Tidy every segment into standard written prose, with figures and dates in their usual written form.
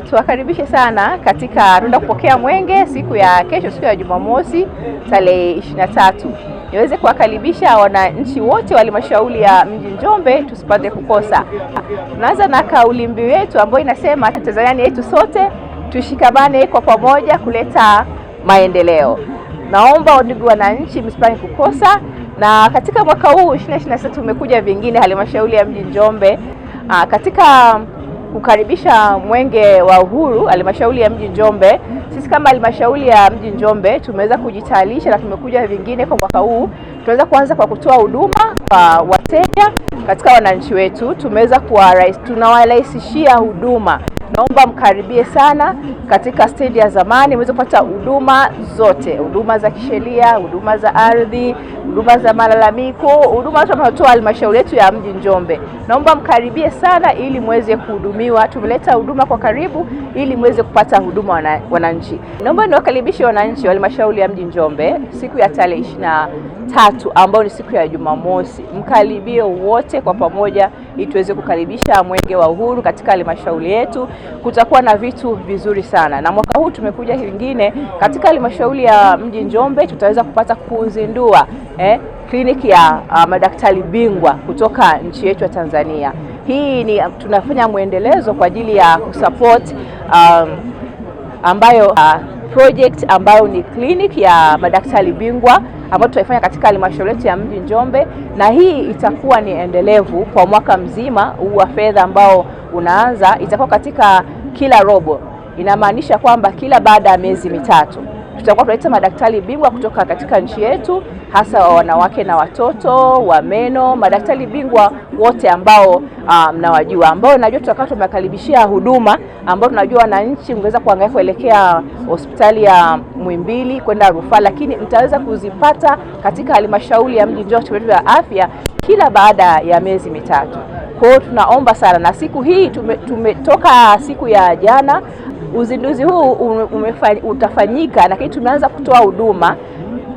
Tuwakaribishe sana katika tunaenda kupokea mwenge siku ya kesho, siku ya Jumamosi tarehe 23. Niweze kuwakaribisha wananchi wote wa halmashauri ya mji Njombe, tusipate kukosa. Tunaanza na kauli mbiu yetu ambayo inasema Tanzania ni yetu sote, tushikamane kwa pamoja kuleta maendeleo. Naomba ndugu wananchi msipate kukosa. Na katika mwaka huu 2026 tumekuja vingine halmashauri ya mji Njombe katika kukaribisha mwenge wa uhuru halmashauri ya mji Njombe. Sisi kama halmashauri ya mji Njombe tumeweza kujitayarisha na tumekuja vingine kwa mwaka huu. Tunaweza kuanza kwa kutoa huduma kwa wateja katika wananchi wetu. Tunawarahisishia huduma. Naomba mkaribie sana katika stendi ya zamani mweze kupata huduma zote, huduma za kisheria, huduma za ardhi, huduma za malalamiko, huduma zote tunatoa halmashauri yetu ya mji Njombe. Naomba mkaribie sana ili muweze kuhudumiwa. Tumeleta huduma kwa karibu ili muweze kupata huduma wananchi. Naomba niwakaribishe wananchi wa halmashauri ya mji Njombe siku ya tarehe 23 ambayo ni siku ya Jumamosi. Mkaribie wote kwa pamoja ili tuweze kukaribisha mwenge wa uhuru katika halmashauri yetu. Kutakuwa na vitu vizuri sana. Na mwaka huu tumekuja vingine katika halmashauri ya mji Njombe, tutaweza kupata kuzindua kliniki ya madaktari bingwa kutoka nchi yetu ya Tanzania. Hii ni tunafanya muendelezo kwa ajili ya kusupport ambayo project ambayo ni kliniki ya madaktari bingwa ambayo tutaifanya katika halmashauri yetu ya mji Njombe, na hii itakuwa ni endelevu kwa mwaka mzima huu wa fedha ambao unaanza. Itakuwa katika kila robo, inamaanisha kwamba kila baada ya miezi mitatu tutakuwa tunaleta madaktari bingwa kutoka katika nchi yetu, hasa wa wanawake na watoto, wa meno, madaktari bingwa wote ambao mnawajua, ambao najua tutakaa tumekaribishia huduma ambao tunajua wananchi mngeweza kuangalia kuelekea hospitali ya Muhimbili kwenda rufaa, lakini mtaweza kuzipata katika halmashauri ya mji Njombe ya afya kila baada ya miezi mitatu. Kwa hiyo tunaomba sana, na siku hii tumetoka siku ya jana, uzinduzi huu utafanyika, lakini tumeanza kutoa huduma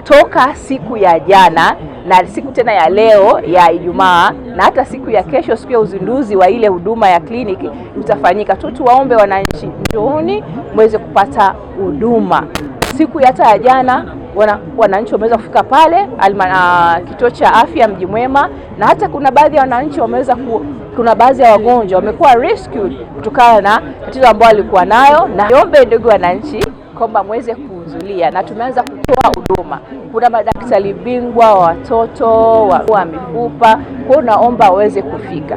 toka siku ya jana na siku tena ya leo ya Ijumaa, na hata siku ya kesho, siku ya uzinduzi wa ile huduma ya kliniki utafanyika. Tuwaombe wananchi, njooni muweze kupata huduma. Siku ya jana wananchi wameweza kufika pale kituo cha afya Mji Mwema, na hata kuna baadhi ya wananchi kuna baadhi ya wagonjwa wamekuwa rescued kutokana na tatizo ambalo walikuwa nayo. Na niombe ndugu wananchi kwamba muweze kuhudhuria, na tumeanza kutoa huduma. Kuna madaktari bingwa wa watoto, wa mifupa, kwa hiyo naomba waweze kufika.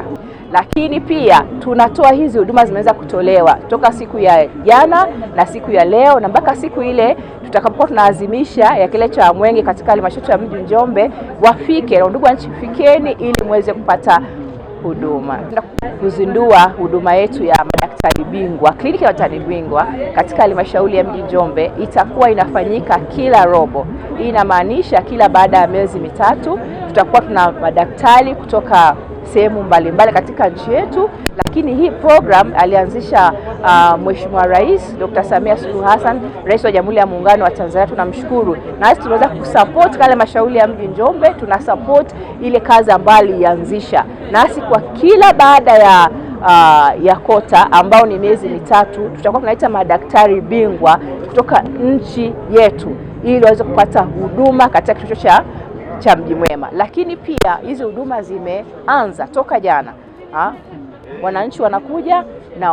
Lakini pia tunatoa hizi huduma zimeweza kutolewa toka siku ya jana na siku ya leo, na mpaka siku ile tutakapokuwa tunaazimisha ya kile cha mwenge katika halmashauri ya mji Njombe. Wafike na ndugu wananchi, fikeni ili muweze kupata huduma. Kuzindua huduma yetu ya madaktari bingwa, kliniki ya madaktari bingwa katika halmashauri ya mji Njombe itakuwa inafanyika kila robo. Hii inamaanisha kila baada ya miezi mitatu tutakuwa tuna madaktari kutoka sehemu mbalimbali katika nchi yetu. Lakini hii program alianzisha Mheshimiwa Rais Dr. Samia Suluhu Hassan, Rais wa Jamhuri ya Muungano wa Tanzania. Tunamshukuru, na sisi tunaweza kusupport kale halmashauri ya mji Njombe, tuna support ile kazi ambayo alianzisha. Nasi kwa kila baada ya kota ambao ni miezi mitatu tutakuwa tunaita madaktari bingwa kutoka nchi yetu ili waweze kupata huduma katika kituo cha Mji Mwema. Lakini pia hizi huduma zimeanza toka jana. Wananchi wanakuja na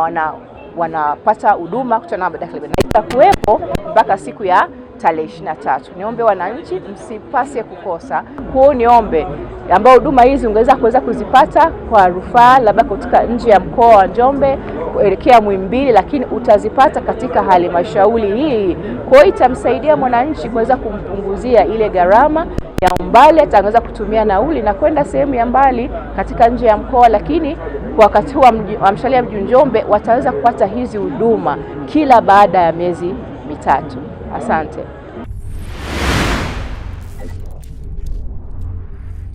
wanapata huduma kutoka na madaktari bingwa. Itakuwepo mpaka siku ya tarehe 23. Niombe wananchi msipase kukosa. Kwa niombe ambao huduma hizi ungeweza kuzipata kwa rufaa labda kutoka nje ya mkoa wa Njombe kuelekea Muhimbili, lakini utazipata katika halmashauri hii. Kwa hiyo itamsaidia mwananchi kuweza kumpunguzia ile gharama ya umbali, ataweza kutumia nauli na kwenda sehemu ya mbali katika nje ya mkoa, lakini kwa wakati huu wa halmashauri ya mji Njombe wataweza kupata hizi huduma kila baada ya miezi mitatu. Asante.